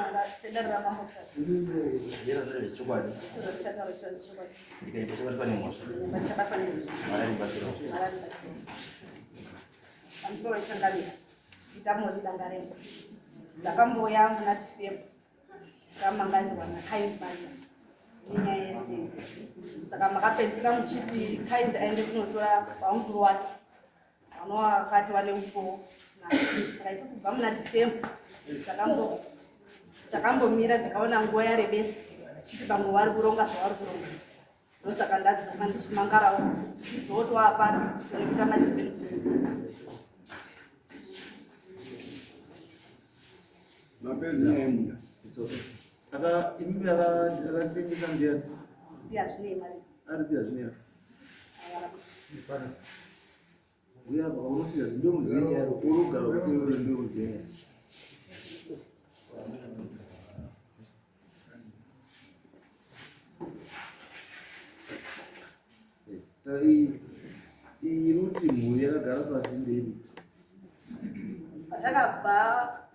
manga tendera mambo sasa. Yera zile chubani. Sasa chakala chubani. Nikaita chubani ni moto. Bachapa ni. Mara ni basiro. Mara ni basiro. Amsoro changalia. Itamo lidangarembo. Ndakambo yangu na tisemba. Kama ngani wana kind banya. Ninya yeste. Saka makapenzika muchiti kind aende kunotora paunguru wake. Anoa wakati wale uko na raisi kubva muna December. Takambomira tikaona nguva yarebesa chiti pamwe vari kuronga zvavari kuronga. Ndosaka ndadzoka ndichimangarawo ndizotwa apano nekuita madhibhenzi. Mapenzi yangu. Aka imimi akatengesa ndiani? Ndiyazvine mari. Ari ndiyazvine. Ayana. Uya unosika ndio muzenya urugara usiwe ndio muzenya. Sasa hii ruti mu yakagara pasi ndeni.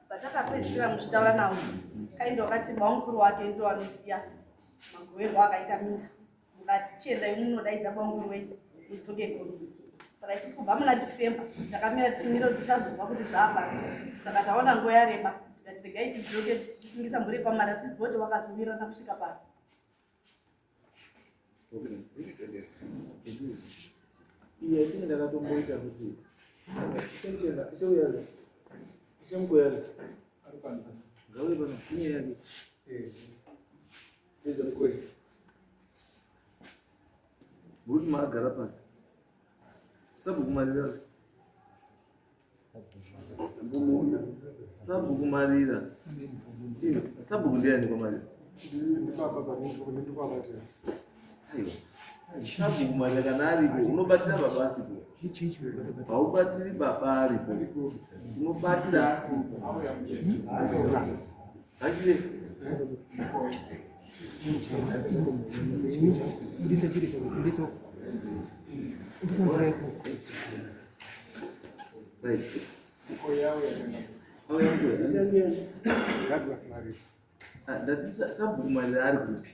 Patakapedzisira muchitaura nawo kaindi wakati baunguru wake ndo anoziya magoverwo akaita minda. Mukati chiendai munodaidza baunguru wenyu mudzoke goni. Saka isusu kubva muna December takamira tichimira kuti tichazobva kuti zvaapano. Saka taona nguva yareba tikati regai tidzoke tichisungisa mburi pamara tizive kuti wakazovirana kusvika pano. Iya ini ndakatomboita kuti sentenda seuyaga semgoyaga ngawe bana kunya yake Eza kweli. budi magara pasi sabu kumarira sabu kumarira sabu ndiani kumarira aiwa sabu kumarira kana aripo unobatira baba asipo haubatiri baba aripo unobatira asipo achire ndati sabhukumarira ari kupi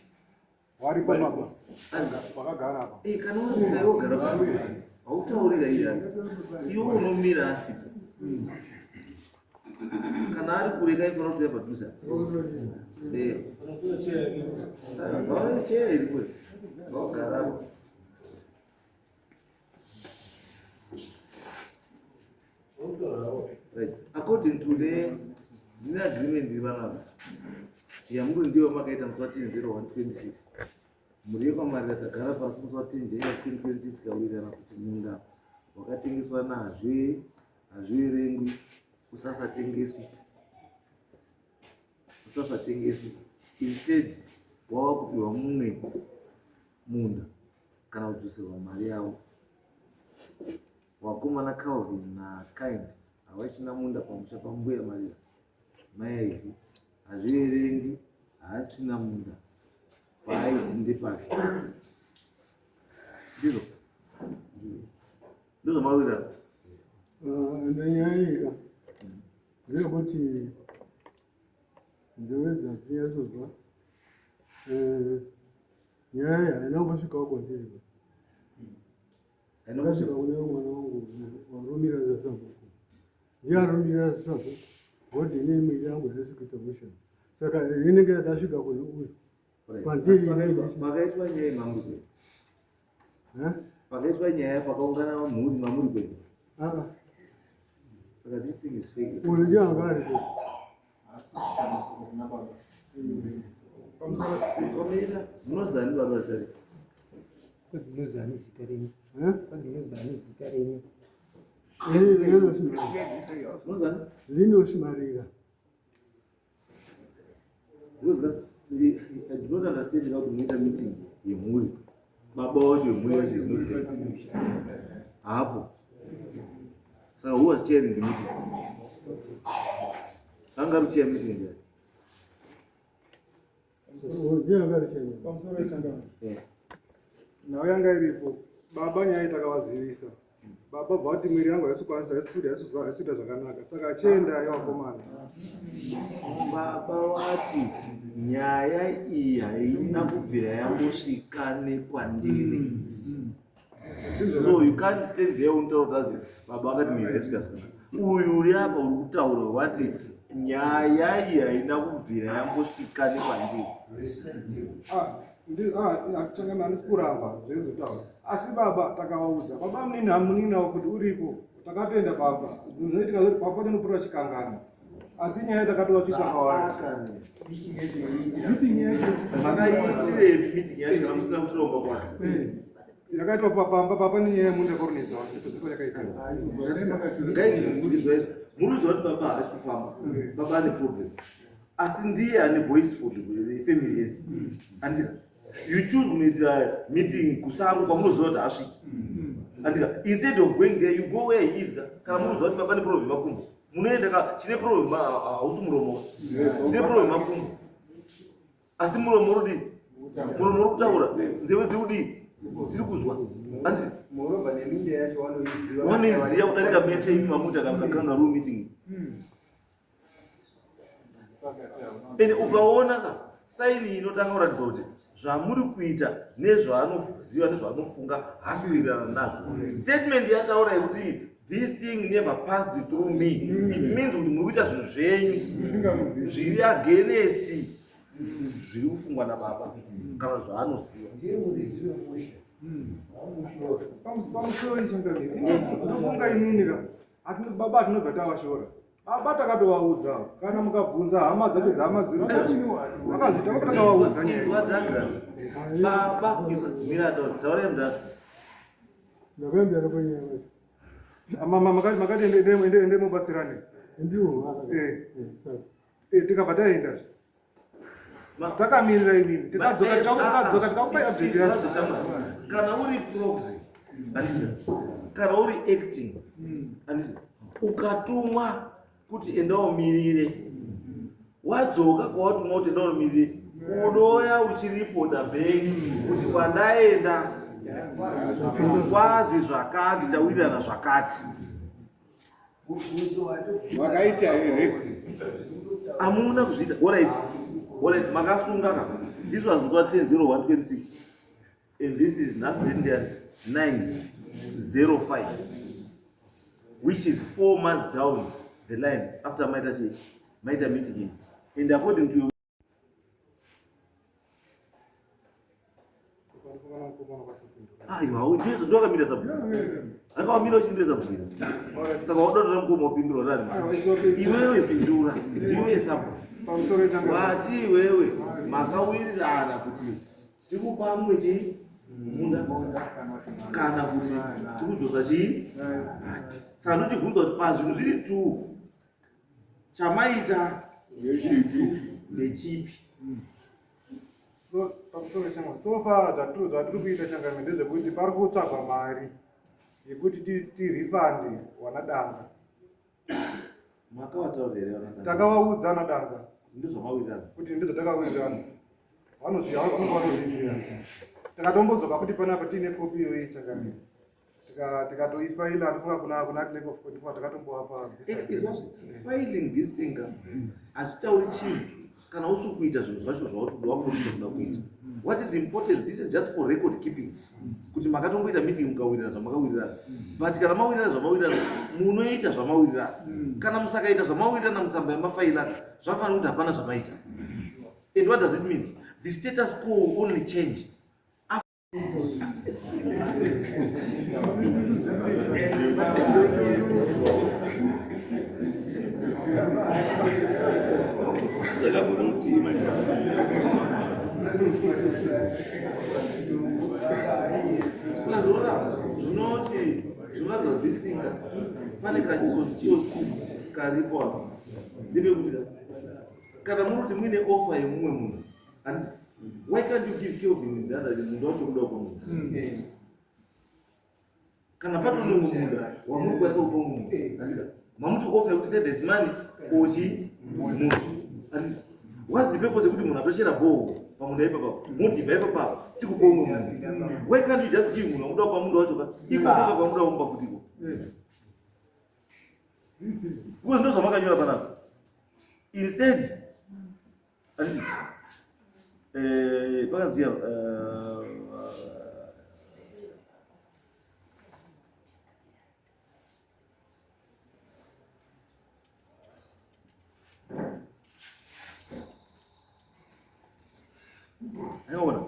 Wari baba. Wakagara hapa. kana unogara pasi hautaurira iyani iwe unomira asipo kana ari kure kaifana kuuya padhuze chea iri kure vagarapo. Right. According to the agreement ivanapo yamuri ndiyo makaita musi wa 10/01/26 muri yekwamari tagara pasi musi wa 10/2026 kawirirana kuti munda wakatengeswa hazviverengwi usasatengeswi instead wava kupiwa mumwe munda kana kudzoserwa mari yavo. Wakomana Calvin na Kind havachina munda pamusha pambuya Maria mayaizvi hazviverengi haasina munda paaiti ndepake ndizvo ndozvamawira Ndanyayika ndeyekuti nzeve dzatinyatsodzwa nyaya haina kusvikawo kwandiri akasvika kune mwana wangu warumira zasabhuku ndiye arumira zasabhuku goti ine mwiri yangu yasvikuita mushoni saka inenge yakasvika kune uyu pandiri pakaitwa nyaya mamuri kwenyu pakaitwa nyaya pakaungana mhuri mamuri kwenyu saka this thing is fake. uyu ndiye anga ari komera munozani baba zita rei Ndinozani zita renyu. Ndinozani zita renyu. Linosmarira. I do not understand how to make a meeting yemhuri baba wacho yemhuri yacho is not there hapo. Saka who was chairing the meeting? Anga ruchia meeting njani? Ndiye angari pamusoro wechangano nawo yanga iripo baba nyaya itakavazivisa baba bvati mwiri yangu haisukwanisa haisita zvakanaka saka achienda yevakomana baba vati nyaya iyi haina kubvira yambosvika nekwandiri. So you can't stand there untaura kuti baba vakati mwiri haisvika zvakanaka. Uyu uri apa uri kutaura wati nyaya iyi haina kubvira yambosvika nekwandiri. changana handisi kuramba zvezotaura asi baba takavaudza baba munini hamuninawo kuti uripo takatoenda baba zvinoitika zoti baba tinopura chikangano asi nyaya takatovatsvisa kawanda Makaitirei meeting yacho kana musina kuchirongwa kwacho? yakaitwa pamba papa nenyaya yemunda koronesa ndipo yakaitwa Guys, muri kuziva kuti baba haasi kufamba, baba ane problem, asi ndiye ane voice for the family yese. Andika you choose kunoitira meeting kusango kwamunoziva kuti haasviki. Andika instead of going there you go where he is. Kana munoziva kuti baba ane problem makumbo munoenda chine problem hausi muromo chine problem makumbo asi muromo rudi muromo uri kutaura nzeve dziri kudii dziri kuzwa andi wanoiziva kudarika mese imi mamuti akakangaroo meeting. Ende ukaona ka saini inotanga kuratidza kuti zvamuri kuita nezvaanoziva nezvaanofunga haasi kuwirirana nazvo. Statement yataura yekuti this thing never passed through me, it means kuti muri kuita zvinhu zvenyu zviri against zviri kufungwa nababa kana zvaanoziva. pamusoro ichangamiri unofunga inini ka baba hatinobva tavashora baba takatovaudza kana mukabvunza hama dzacho dzehama ziro vakazvita takavaudza Izwa Douglas, baba izwa mira taura mudaka ndakaembera kwenyaya makati ende mubatsirane ndiwo tikabva taenda takamirira inini tikadzoka tikakupa update yacho. kana uri proxy andisi kana uri acting andisi ukatumwa kuti endaomirire wadzoka kwawatumwa kuti endaomirire unoya uchiripota bhengi kuti kwandaenda kwazi zvakati tawirirana zvakati wakaita here amuna kuzviita. Alright, makasunga ka this was 10/01/26 and this is last Indian 9/05 which is 4 months down the line after Maita meeting. And according to ndizo ndokamira sabhuku akawamira uchindire sabhuku saka wadotora mukoma wapindura rani iwewe pindura ndiwe sabhuku wati iwewe makawirirana kuti tikupa mumwe chii munda kana kuti tikudzosa chii. Saka ndochibvunza kuti pazvinhu zviri tu chamaita ndechipi. pamusoro chama sofa zvatiri kuita changami ndezvekuti pari kutsvagwa mari yekuti tirifande wanadanga Makavataurira takavaudza anadanga ndozvamawirirana kuti ndizvatakawirirana vanozviziva takatombozoka kuti panapa tiine kopi iyoyi changami tikatoifaila hatifunga kuna clerk of court takatomboapa filing this thing hachitauri chinhu kana usiri kuita zvinhu zvacho zvawakurudzwa kuda kuita. What is important, this is just for record keeping, kuti makatomboita meeting mukawirirana zvamakawirirana, but kana mawirirana zvamawirirana munoita zvamawirirana, kana musakaita zvamawirirana mutsamba yamafaila zvafanira kuti hapana zvamaita. And what does it mean? The status quo will only change zvinoti zvinoza this thing pane kachitsotsi karipo apa ndepekuti kana muri kuti muine offer yemumwe munhu handisi why can't you give Kelvin the other munhu wacho kuda kumunhu kana pato nemumwe munda wamuri kwanisa kupa munhu handika mamuti offer yekuti send this money ochi munhu handisi What's the purpose yekuti munhu atochera bhoho pamunda ipapo muti ibva ipapo tikupa umwe munhu? Why can't you just give munhu wamuda kupa munda wacho ikoka kwamuda kumupa futiko? Because ndo zvamakanyora panapa. Instead handisi pakanziya aiona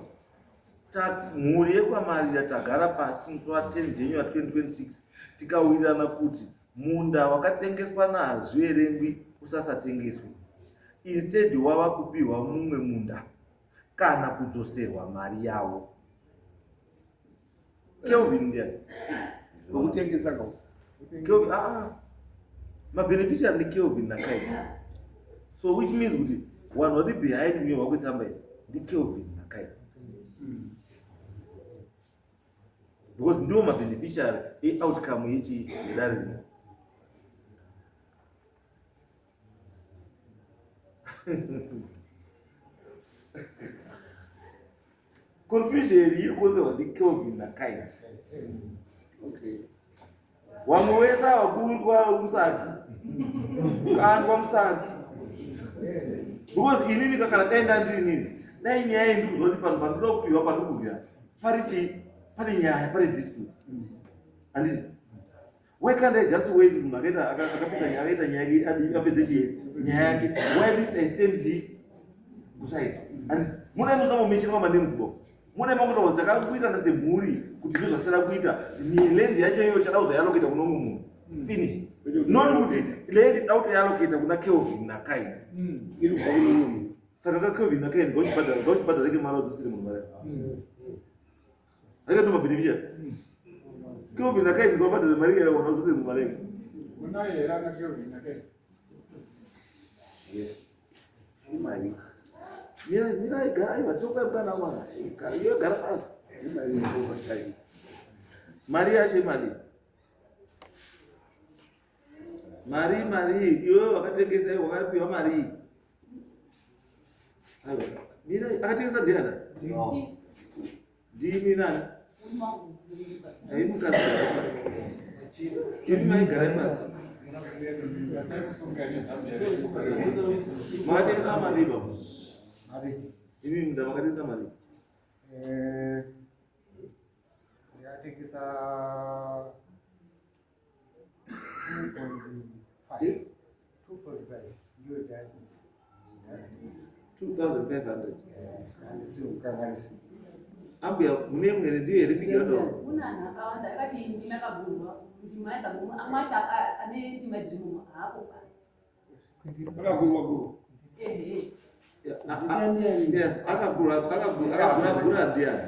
mhuri yekwamarira tagara pasi musi wa10 January 2026 tikawirirana kuti munda wakatengeswa nazviverengwi usasatengeswe. Instead wava kupiwa mumwe munda kana kudzoserwa mari yavo. Kelvin ndiani Kutengesa kwa. Kelvin mabeneficiary ni Kelvin na Kai. So which means kuti one wari behind me wakwetsamba ndi Kelvin na Kai. Because ndio mabeneficiary outcome yechi idari. Confusion iri kuonzerwa ndi Kelvin na Kai. Okay. Wamwe wesa wakundwa Musaki. Kandwa Musaki. Because inini kakana denda ndiri nini. Dai nyaya ndi kuzoti pano pandinoda kupiwa panokubvira. Pari nyaya, pari dispute. Handisi. Why can't I just wait to mageta akapita nyaya apedze nyaya yake? Why this extend the kusai? Handisi. Muna musamo meshini kwa names box. Muna mamuta takakuita na semhuri kuti ndizvo zvachada kuita ni land yacho iyo chada kuzoyaloketa kuno munhu. Finish. Not kuti land dauto yaloketa kuna Kelvin na Kai. Iri kwa munhu. Saka Kelvin na Kai ngochibhadha reke mara dzisiri munhu mara. Aka tuma beneficiary. Kelvin na Kai ngobhadha mari yawo na dzisiri munhu mara. Kuna era na Kelvin na Kai. Yes. Imani. Mira igara iva toka bwana wana. Iyo gara pasi. Imani ngo bachai. Mari yacho mali. Mari iwe wakatengesa wakapiwa mari. Aiwa. Mira akatengesa ndiana? Ndimi nani? Ai mukazi. Ndimi mai gara pasi. Mwatengesa mari baba. Mari. Ini muda wakatengesa mari. Yatekesa 2.5 ndio jadi 2,500. sio ukanganisi Ambia mune mwere ndiye rifikira ndo. Una nakawanda akati ndinakabhurwa ndima yakabhurwa amwacha ane ndima dziri mu hapo pa. kana guru Akagura ndiani.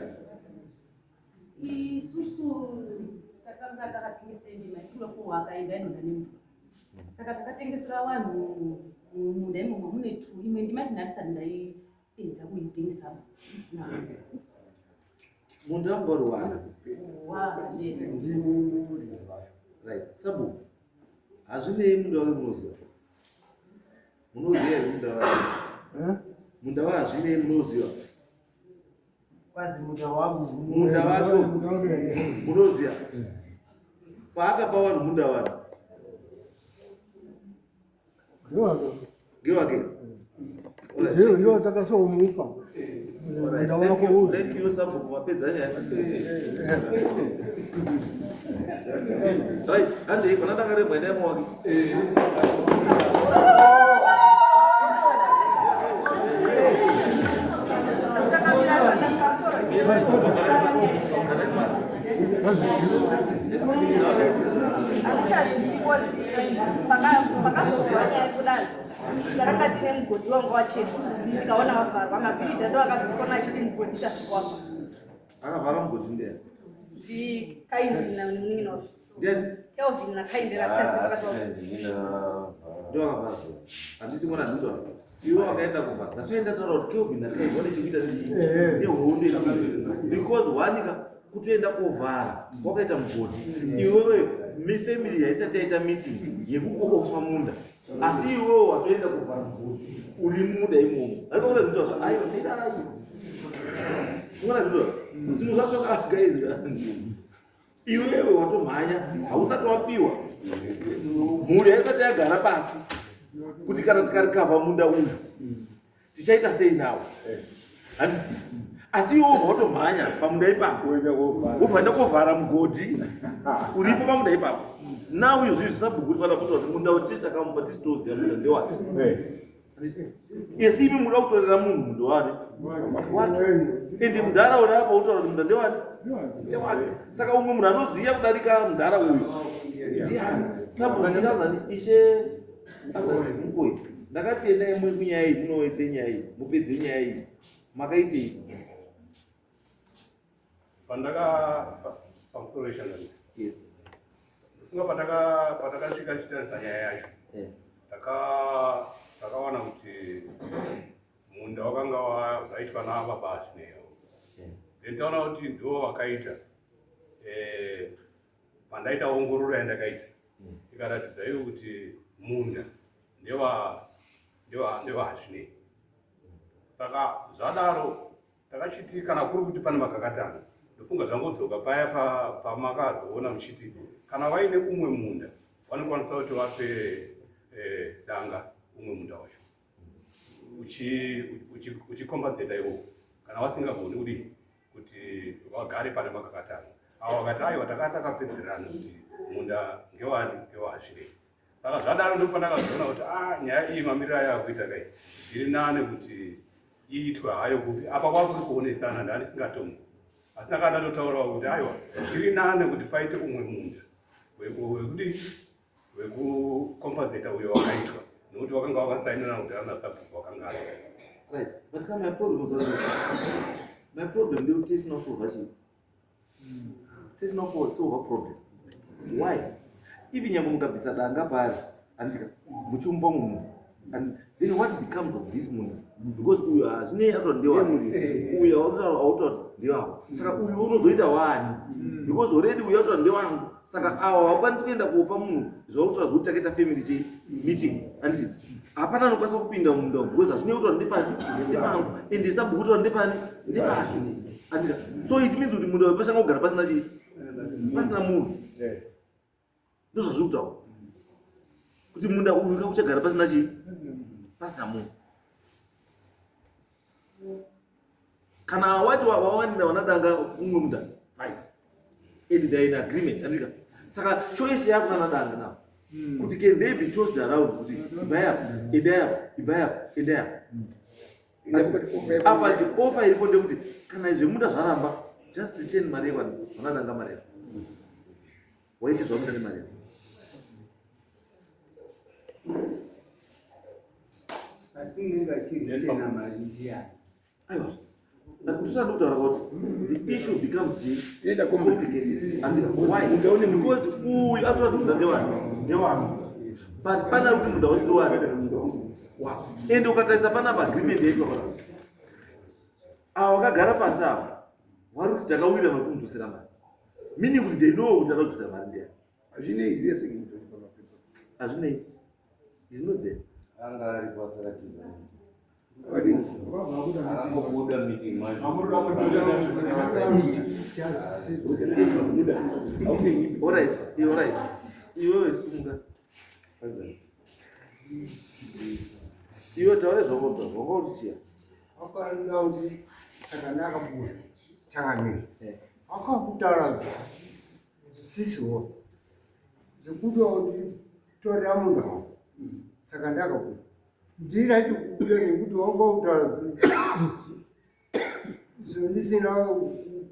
Isusu takanga takatengesa ndima kilo ko akaenda ino nemvura. Saka takatengesera vanhu munda imomo mune 2 imwe ndima chinatsa ndaipedza kuitengesa isina. Munda ngorwana. Wa nje. Right. Sabu. Azvine munda wemunoziva. Munoziva munda wa. Munda wa azvine munoziva. Kwazi munda wangu. Munda wako. Munoziva. Paakapa vanhu munda wako. Gewake. ndio takasomupa munda wako huu Thank you Sabu kwa mapedza nyaya. Right. Ande kuna takare mwene mwaki. Tarakati nemugodhi wangu wachena ndikaona wavharwa mabhidha ndo akazokona achiti mugodhi tasvikwafa Akavhara mugodhi ndiani? ndikaindi namunino Ndiani? Kelvin na Kaindi rachazikatoa Ndio akavhara. Handiti mwana ndizwa. Iwo akaenda kuvhara. Ndasoenda taura kuti Kelvin na Kai vane chikuita nechi. Nehondo inoita. Because wanika kutoenda kovhara wakaita mugodhi. Iwewe mifamily haisati yaita meeting yekukokofa munda asi iwewe watoenda kuvhara mugodi uri muda imomo arikaona zviito zva aiwa ndirai uona zviito zvinhu zvacho guys iwewe watomhanya hausati wapiwa mhuri haisati yagara pasi kuti kana tikarikavha munda uyu tichaita sei nawo handisi asi iwewe watomhanya pamunda ipapo wobva kovhara mugodhi uripo pamunda ipapo nawo izvi zvisabhuku kuti kuti munda tichakamupa tisitoziva munda ndewani esi imi muda kutorera munhu munda wani wake ende mundaraunda apa utaura kuti munda ndewani ndewake saka umwe munhu anoziva kudarika mundara uyu ndiani sabhukuazani ishe mukoi ndakati endai mwe kunyaya iyi munoite nyaya iyi mupedze nyaya iyi makaitei pandaka pamusoroisha yes funga patakasvika chitarisa nyaya yacho takawana kuti munda wakanga waitwa nababa Ashineyo then taona kuti ndo wakaita pandaita ongororo yandakaita ikaratidza iwo kuti munda ndewa Ashineyo saka zvadaro takachiti kana kuri kuti pane makakatana ndofunga zvangodzoka paya pamakazoona muchiti kana vaine umwe munda vanokwanisa kuti vape danga umwe munda wacho uchikombadzeta iwo kana vasingagoni kudi kuti vagare pane makakatana avo vakati aiwa takapedzerana kuti munda ngewani ngewaAshineyo saka zvadaro ndopandakazoona kuti nyaya iyi mamiriro ayo akuita kai zviri nane kuti iitwa hayo kupi apa kwakuri kuonesana ndanisingatombo asi ndakadatotaurawo kuti aiwa zviri nane kuti paite umwe munda wekukombadzeta uyo wakaitwa nokuti wakanga wakasainana kuti ana sabhuku wakanga ari right but come my problem ndekuti tisina solva chii tisina solva problem why ivi nyambo mukabvisa danga pari andika muchiumba munhu and then what becomes of this munhu because uyu hazvinei atoti ndewani uyu autoti ndewako saka uyu unozoita wani because already uyu autoti ndewangu saka awa hawakwanisi kuenda kuopa munhu zvautora zvokuti takaita family meeting handiti hapana anokwanisa kupinda munda umu because hazvinei kutora ndepani ndepangu ende sabhuku kutora ndepani ndepake handika so it means kuti munda uyu pashanga kugara pasina chii pasina munhu ndozvazviri kutaura kuti munda uyu uchagara pasina chii pasina munhu kana wati wawanira wanadanga umwe munda fine and they in agreement andika saka choice yako nanadanga nawo kuti can they be tossed around kuti ibayapa ibayapa ibayapa apa the offer iripo ndekuti kana izvi munda zvaramba just return mari yekwani wanadanga mari yako waite zvamunda nemari yako asi unenge achiritenga mari ndiani aiwa kusana kutaura kuti the issue becomes complicated and why because uyu atora kuti munda ndewani but pana kuti munda wasiwani wow ende ukatarisa pana agreement yaitwa pana ava vakagara pasi ava vari kuti takawira makundusira mari meaning kuti they know kuti akadusira mari ndiani hazvinei ziye sekimutori pamapepa hazvinei is not there anga ari pasaratiza akangobuda meeting alright iwewe sunga iwe taure zvakota zvakautichiya akaenda kuti saka ndakabuda changamiri akakutaura sisiwo zvekuti torera munhu wangu saka ndakabuda ndira chikubuda nekuti wangautaura ndisina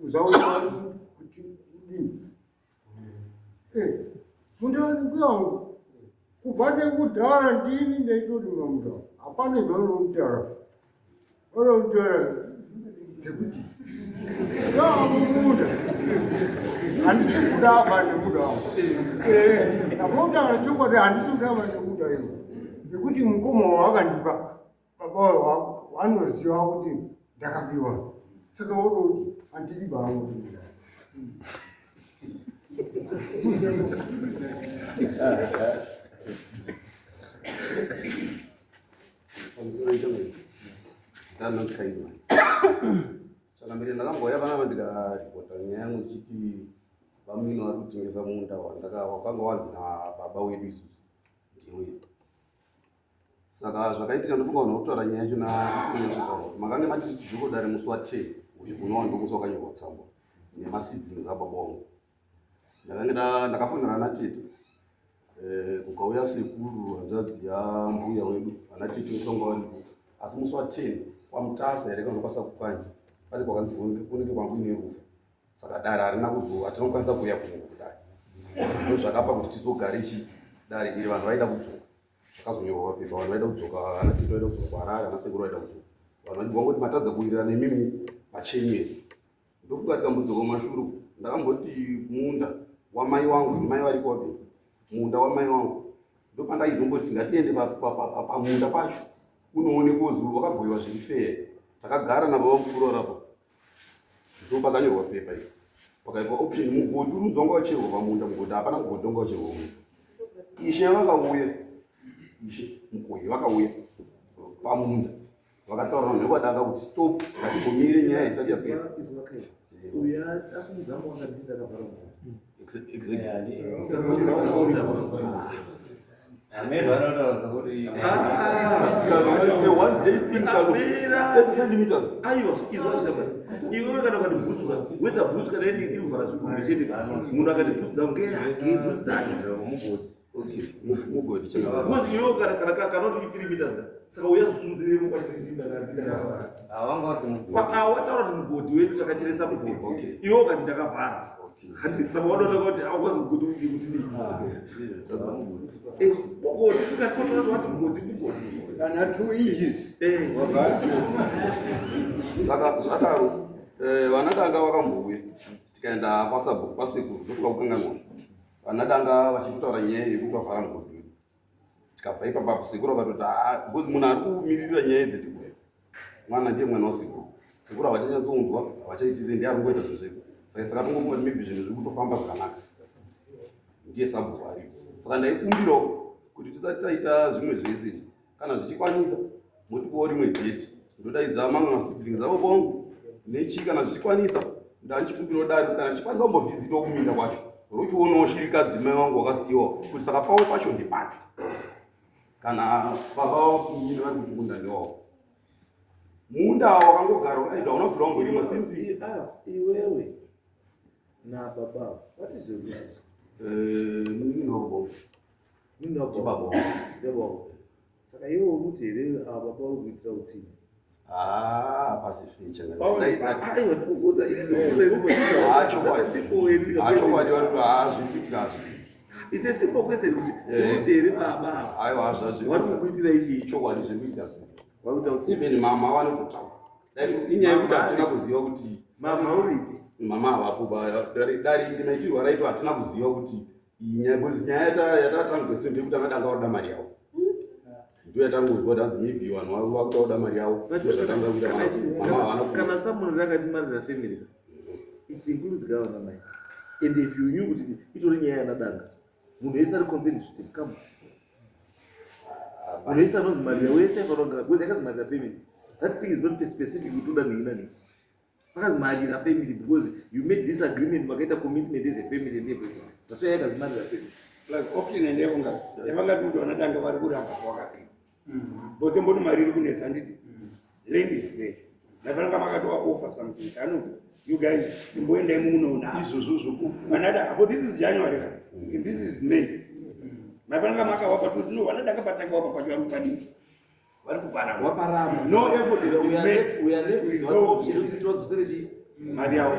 kuzaua kuti udini mundakuyangu kubva nekudhara ndini ndaitorima munhu hapana zvaunokutaura unotaura dzekuti yaamukunda handisi kudava nemuda wangu apotaura chokwadi handisi kudava nemuda iwo nekuti mukoma wawakandipa baba wanoziva kuti ndakabiwa saka unoti handiri bangu pamusoro ichomwe ndanokaima saka mbere ndakamboya panapa ndikaripota nyaya yangu ichiti vamwino vari kutengesa munda wakanga wanzi nababa wedu isusu ndiwe. Saka zvakaitika ndofunga vanhu vokutaura nyaya yacho naisunyaaaa makange matiti tizokodare musi wa10 uyu unowa ndomusi wakanyorwa tsamba nemasiblings ababa wangu. Ndakange ndakafonera anatete kukauya sekuru hanzvadzi yambuya wedu anatete vetonga varipo, asi musi wa10 wamutasa here kandokwanisa kukwanya pane kwakanzi kunenge kwangu nerufu. Saka dare harina hatinokwanisa kuuya kunenge kudare ndo zvakapa kuti tizogare dare iri vanhu vaida kudzoka zvakazonyorwa papepa vanhu vaida kudzoka anatete vaida kudzoka kwaRare anasekuru vaida kudzoka vanhu vachibva ngoti matadza kuwirirana nemimi pachenye. Ndofunga tikambodzoka mumashure ndakamboti munda wamai wangu mai variko vapi munda wamai wangu ndopandaizongoti ngatiende pamunda pacho unoonekwa zuru wakabhuyiwa zviri feye. Takagara nababa mukuru rapo ndo pakanyorwa pepa iyo pakaitwa option mugodi urunzi wanga wacherwa pamunda mugodi hapana mugodi wanga wacherwa munda. Ishe vakauya ishe mukoi vakauya pamunda vakataura vanhu vekwadanga kuti stop ngatimbomire nyaya isati yapera. One day thing 30 centimeters. Aiwa izvazvaba iwe kana kuti bhutsa whether bhutsa kana iri ivhara zvikumbi chete munhu akati bhutsa ngeyake bhutsa dzake mugodi. Okay, mugodi changa because iwe kana kuti 3 meters saka uyazosunzire mukachirizinda wataura kuti mugodi wedu takacheresa mugodi iwe ukati ndakavhara hati saka wanotaura kuti aukwazi mugodi kuti ndii mugodi ukatotora kuti mugodi mugodi kana 2 inches saka zvadaro vana danga vakambouya tikaenda pasabhuku pasekuru ndofunga kukanganwa vana danga vachitotaura nyaya yekuti vavhara mugodi wedu. Tikabva ipapo sekuru akatoti because munhu ari kumirira nyaya idzi ndikuya mwana ndiye mwana wasekuru. Sekuru havachanyatsonzwa havachaitize ndiye ari kungoita zvezvepo saka takatongofunga kuti maybe zvinhu zviri kutofamba zvakanaka ndiye sabhuku aripo. Saka ndaikumbirawo kuti tisati taita zvimwe zvese kana zvichikwanisa motipowo rimwe date ndodaidza mamwe masiblings avo bongu nechi kana zvichikwanisa ndanchikumbirawo dare kana chichikwanisa kumbovhizitawo kuminda kwacho rochionawo shirikadzi mai wangu wakasiyiwa kuti saka pawo pacho ndepapi kana baba kumini vari kuti munda ndewawo munda wakangogara unaida unobvira wangorima sinzi iwewe nababa what is your business? Ninobo Ninobo Debo saka iwe uruti here baba uri kuitira utsini pasificha aiwa ndikuudza achokwadi vantu zvikuitikazi it's a simple question kuti here baba aiwa zvazvo vari kukuitira ichi chokwadi zvikuitikazi wakuita utsi even mama vanototaura inyaya yekuti hatina kuziva kuti mama uripi mama havapo dari rimaitirwa raitwa hatina kuziva kuti nyaya yatatangwese ndekuti angadanga varoda mari yavo ndo yatangoziva kuti hanzi maybe vanhu vakuda kuda mari yavo zvatanga kuita mama havana kana samunhu rakatimarira family it includes gavana mai and if you knew kuti itori nyaya yanadanga munhu wese ari concerned kuti kama munhu wese anonzi marira wese afanogara because yakazi marira family that thing is not specific kuti uda nei nani akazi marira family because you made this agreement makaita commitment as a family and everything that's why yakazi marira family like option endevonga yavangati kuti vanadanga vari kuramba kwakapinda botomboti mari iri kunetsa nditi land is there napananga makatoa offer something anoti you guys imboendai munoona izvozvo vanada apo this is January and this is May napananga makawapa kuti no vanadanga patanga wapa pacho vari kupadini vari kupara waparama no effort we are left with one option kuti tiwadzosere mari yavo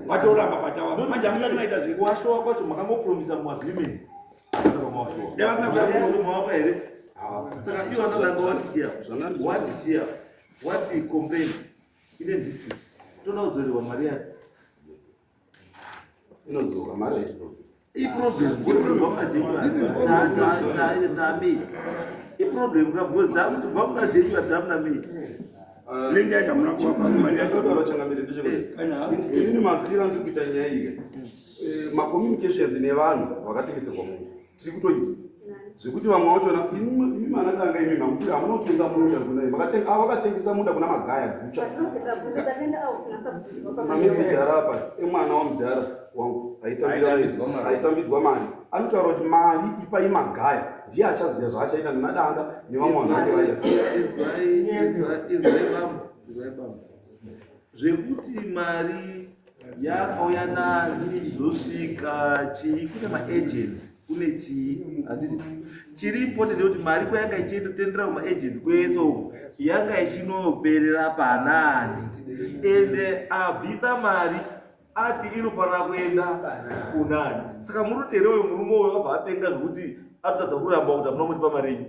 vatoramba patawa manje hamusati maita zvese washowa kwacho makangopromisa muagreement devasinakuyaaa here saka ivo vanadanga watishia wati complain ine dispute toda kudzorerwa mari yacho inodzoka mari yaisiro iproblem vamnajenyuatamei iproblem because takuti vamnajenyua tamnamei lendaita muna kuwapa mari yacho ndodaro changamire ndechekuti inini mazira ndiri kuita nyaya iyi macommunications nevanhu vakatengeserwa munhu tiri kutoita zvekuti vamwe vachona imi manadanga imi mamfuri hamunotenga munda kunai vakatengesa munda kuna magaya gucha mameseji arapa emwana wamudhara wangu aitambidzwa mari anotaura kuti mari ipai magaya ndiye achaziva zvaachaita nenadanga nevamwe vanhu vake vaita zvekuti mari yakauya nani zvosvika chii kune maagents kune chii handiti chiri important kuti mari kwayanga ichitendera kumaagents kwese uku yanga ichinoperera panani ende abvisa mari ati inofanira kuenda kunani. Saka muruterewe murume uyo wabva apenga zvokuti atotadza kuramba kuti hamuna kutipa mari yenyu.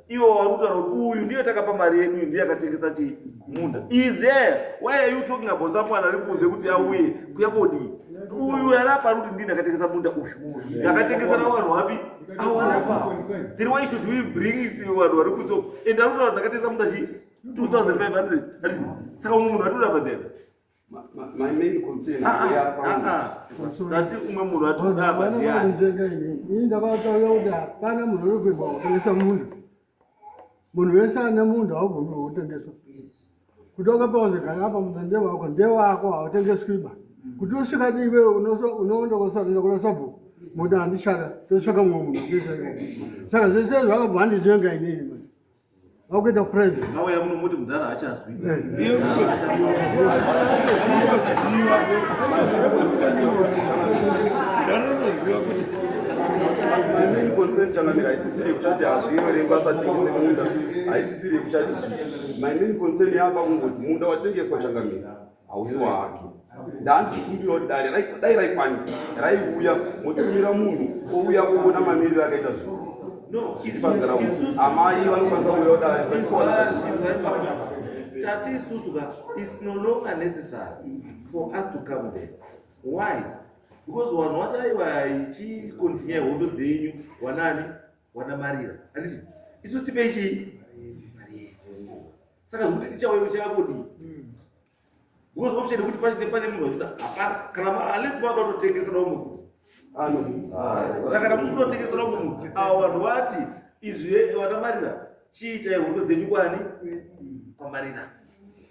Iwo warutaura kuti uyu ndiye takapa mari yedu, ndiye akatengesa chimunda. Is there? Why are you talking about someone ari kunze kuti auye kuyambodii? Uyu yarapa kuti ndiye ndakatengesa munda uyu. Ndakatengesera vanhu vapi? Awarapa. Then why should we bring it to vanhu vari kunze? And arutaura kuti ndakatengesa munda chi 2500. Saka munhu atoda badera. My main concern tati umwe munhu atoda badera. Ini ndakataura kuti hapana munhu uri kuibva kutengesa munda. Munhu wese ane munda haubvumirwi kutengeswa. Kuti wakapauzikana apa munda ndewako ndewako hautengeswiba. Kuti usvika dive unoenda kosarira kuna sabhuku munda handichada totsvaka mumwe munhu kuisa. Saka zvese zvakabva handizvenga inini. Wakuita private. Nawe yamunomuti mudhara achazwi. My main concern changamira haisisiri kuchati hazviwe rembasa tengese munda haisisiri kuchati my main concern yapa kungoti munda watengeswa changamira hausi wahake ndandichikumbira kuti dai raikwanisa raiuya motumira munhu ouya kuona mamiriro akaita zvinhu. No, amai vanokwanisa kuuya kudai tati isusuka is no longer necessary for us to come there. Why? Because vanhu vachaiva ichikontinye hondo dzenyu wanamarira handiti isu tipe chii mari yedu. Saka zvokuti tichauya chakodi because option kuti pachine pane munhu wachida hapana kana unless mada kutotengeserawo mufuti saka kana mutotengeserawo munhu avo vanhu vati izvi wanamarira chiitai hondo dzenyu kwani kwamarira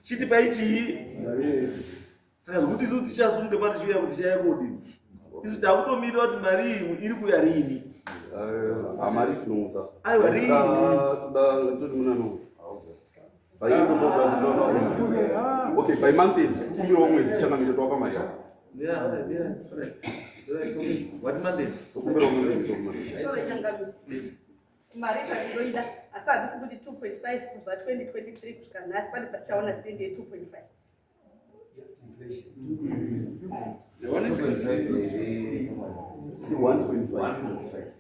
chitipai chii. Saka zvokuti isu tichasunge pati chiuya kuti chayakodi isu takutomirira kuti mari iri kuya rini hamari tinomusa aiwa rini todi munano okay by month end kumbirawo mwedzi changamira toapa mari yako what month end tokumbirawo mwedzi mari patinoida asi handisi kuti 2.5 kubva 2023 kusvika nhasi pane patichaona stendi ye2.5.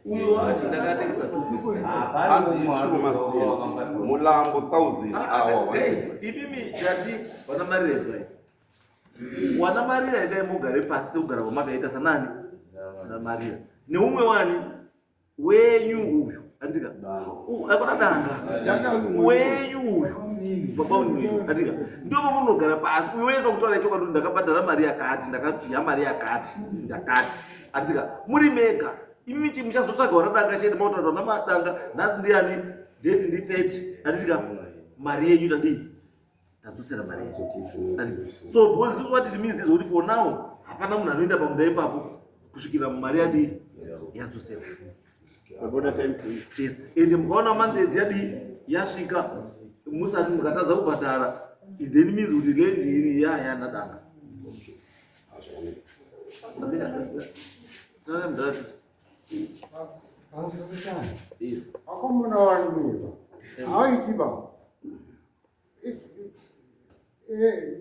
uyo ati ndakatengesa mulambo 1000 ipimi ndati wanamarira izvai wanamarira endai mugare pasi kugara kwamakaita sanani wanamarira neumwe wani wenyu uyu andika akona danga wenyu uyu baba uyu andika ndopo munogara pasi uyu weza kutaura ichoka kuti ndakabhadhara mari yakati ndakatuya mari yakati ndakati andika muri mega imi muchazotsvaga wanadanga chete mautaura kuti wanamadanga nhasi ndiani date ndi 30 andika mari yenyu tadii tadzosera mari yenyu. So because this is what it means is kuti for now hapana munhu anoenda pamunda ipapo kusvikira mari yadii yadzosera. Yes. Ende mukaona mandate yadi yasvika musati mukatadza kubhadhara then means kuti rendini yanadanga. Yes. Akomuna wangu haitiba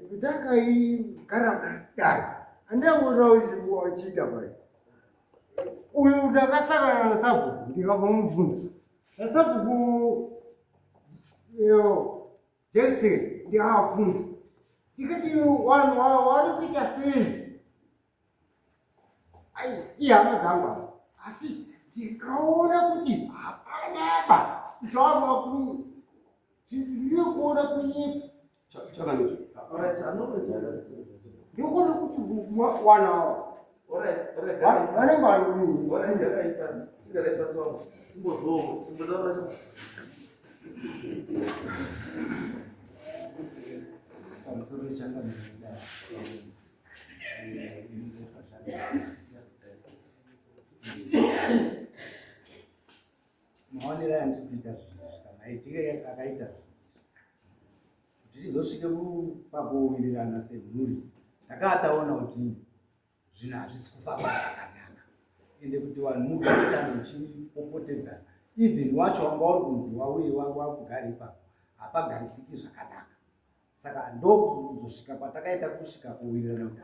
kutaka hii karakari andeuroizi wachida bai uyu ndakasangana nasabhuku ndikamamubvunza nasabhuku Jackson ndikavabvunza ndikati vanhu vari kuita sei ihama dzangu asi ndikaona kuti hapanaba zvavanwa ndikuona kunyepa ndikuona kuti wana vanenge vari kudini maonero ayandiri kuita zvinhu maitire akaita kuti tizosvike pakuwirirana semhuri takataona kuti zvinhu hazvisi kufamba zvakanaka ende kuti vanhu mugarisano uchipopotedzana even wacho wanga uri kunzi wauye wakugara ipapo hapagarisiki zvakanaka saka ndokuzosvika patakaita kusvika kuwirirana kuti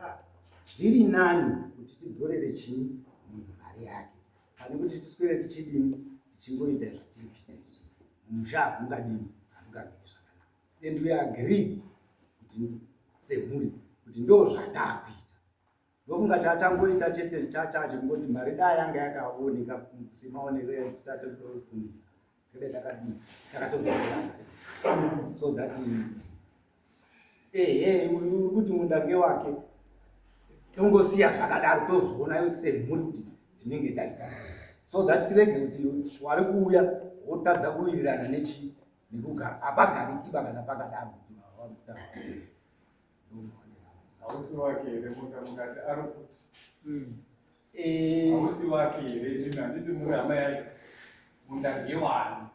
zviri nani kuti tidzorere chini munhu mari yake pane kuti tiswere tichidini tichingoita zvatiri kuita izvi musha hamungadini hamungamiri zvakanaka and we agreed kuti semhuri kuti ndo zvatakuita ndofunga chatangoita chete chachingoti mari dai yanga yakaoneka semaonero etateofungi tebe takatozorera so that kuti mundange wake tongosiya zvakadaro tozoona semhuri kuti tinenge taita so that tirege kuti wari kuuya wotadza kuwirirana nekugara hapagariki kana pakadaro kuti hausi wake here mungati ari kuti hausi wake here imi handiti muri hama yacho munda ngewani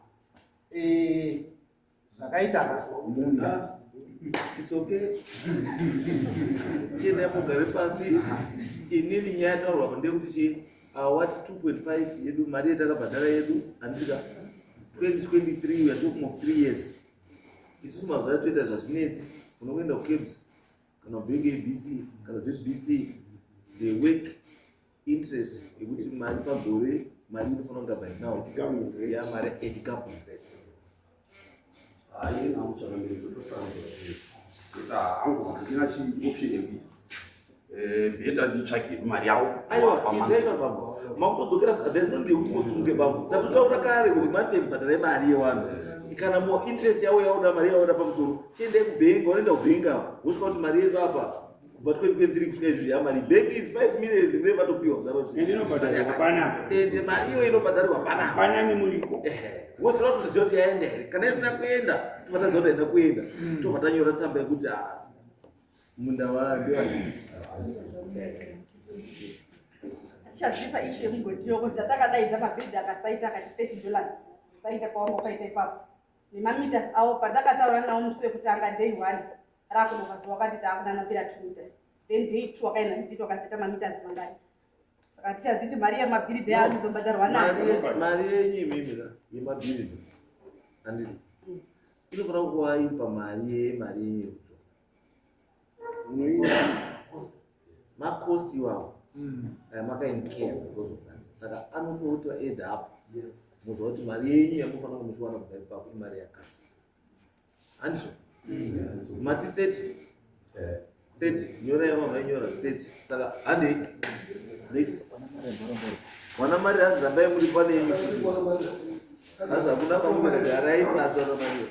zvakaita munda It's okay. Chenda mugare pasi inini nyaya taurwa ndekuti wati 2.5 yedu mari yetakabhadhara yedu handika 2023 we are talking of 3 years. Isusu mazuva toita zvazvinetsi unoenda kuCABS kana kubhengi ABC kana ZBC the work interest yekuti mari pagore mari inofanira kunga by now ya mari 8 government rates. Hayi namuchakamiri kutosanga kuti hangu handina chi-option yekuita bheta nditsvake mari yawo aiwa izvaika bambo makutodzokera there's no need kusunge bambo tatotaura kare kuti mate mbhadhara mari yevanhu kana mo interest yawo yaoda mari yaoda pamusoro chiende kubhengi wanoenda kubhengi apa wosvika kuti mari yedu apa kubva 2023 kusvika izvi yamari bhengi is 5 million zimene patopiwa ndinobhadharirwa panapa ende mari iyo inobhadharirwa panapa panani muriko wodzira kutoziva kuti yaenda here kana isina kuenda tobataziva kuti haina kuenda tobva tanyora tsamba yekuti munda wandiwani Atichazipa ishu yemugotiyo kuti takadaidza mabhidhi akasaita akati $30 saita kwawanga ukaita ipapo nemameters awo pandakataura nawo musi wekuti anga day 1 rakunokazuva wakati taakunanapira 2 meters then day 2 wakaenda visiti wakachita mameters mangani saka atichaziti mari yemabhilidhi anozobhadharwa nayo mari yenyu imimira yemabhilidhi handiti inofanira kuvaipa mari yenyu makosti iwawo makaindicare saka anotoita aid up muzva kuti mari yenyu yamufanira kumuchiwana kubva ipapo imari yakati handizvo mati 30 nyora yamamainyora 30 saka hande next mwana mari hazirambai muri pane yenyu hazi hakuna kamumeragarai pasi wana mariyo